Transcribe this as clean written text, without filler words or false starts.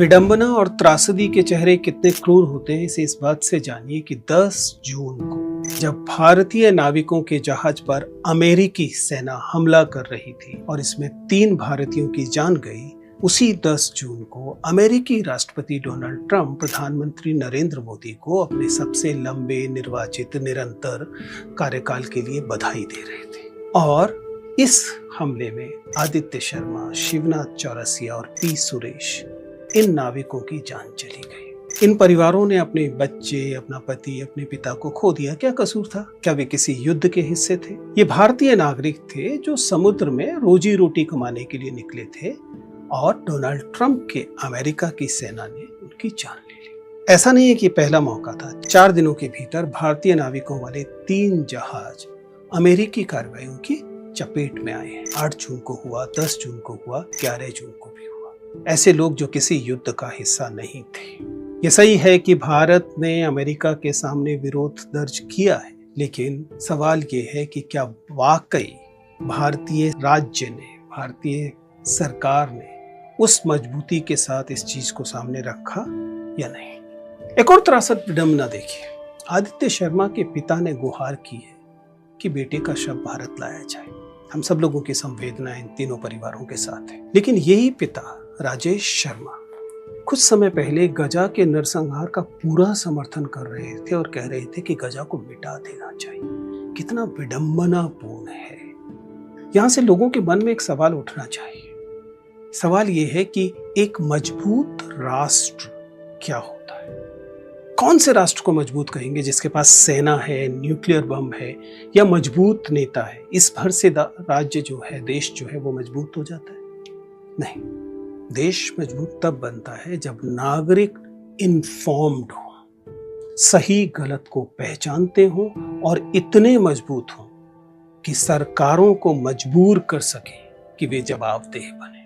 विडंबना और त्रासदी के चेहरे कितने क्रूर होते हैं इसे इस बात से जानिए कि 10 जून को जब भारतीय नाविकों के जहाज पर अमेरिकी सेना हमला कर रही थी और इसमें 3 भारतीयों की जान गई, उसी 10 जून को अमेरिकी राष्ट्रपति डोनाल्ड ट्रंप प्रधानमंत्री नरेंद्र मोदी को अपने सबसे लंबे निर्वाचित निरंतर कार्यकाल के लिए बधाई दे रहे थे। और इस हमले में आदित्य शर्मा, शिवनाथ चौरसिया और पी सुरेश, इन नाविकों की जान चली गई। इन परिवारों ने अपने बच्चे, अपना पति, अपने पिता को खो दिया। क्या कसूर था? क्या वे किसी युद्ध के हिस्से थे? ये भारतीय नागरिक थे जो समुद्र में रोजी रोटी कमाने के लिए निकले थे और डोनाल्ड ट्रंप के अमेरिका की सेना ने उनकी जान ले ली। ऐसा नहीं है कि पहला मौका था। 4 दिनों के भीतर भारतीय नाविकों वाले 3 जहाज अमेरिकी कार्रवाइयों की चपेट में आए हैं। 8 जून को हुआ, 10 जून को हुआ, 11 जून को भी हुआ। ऐसे लोग जो किसी युद्ध का हिस्सा नहीं थे। ये सही है कि भारत ने अमेरिका के सामने विरोध दर्ज किया है, लेकिन सवाल ये है कि क्या वाकई भारतीय राज्य ने, भारतीय सरकार ने उस मजबूती के साथ इस चीज को सामने रखा या नहीं। एक और त्रासद विडंबना देखिए। आदित्य शर्मा के पिता ने गुहार की है कि बेटे का शव भारत लाया जाए। हम सब लोगों की संवेदना इन तीनों परिवारों के साथ है, लेकिन यही पिता राजेश शर्मा कुछ समय पहले गजा के नरसंहार का पूरा समर्थन कर रहे थे और कह रहे थे कि गजा को मिटा देना चाहिए। कितना विडंबनापूर्ण है। यहां से लोगों के मन में एक सवाल उठना चाहिए। सवाल यह है कि एक मजबूत राष्ट्र क्या होता है? कौन से राष्ट्र को मजबूत कहेंगे जिसके पास सेना है, न्यूक्लियर बम है या मजबूत नेता है? इस भर से राज्य जो है, देश जो है, वो मजबूत हो जाता है? नहीं। देश मजबूत तब बनता है जब नागरिक इन्फॉर्म्ड हो, सही गलत को पहचानते हो और इतने मजबूत हो कि सरकारों को मजबूर कर सके कि वे जवाबदेह बने।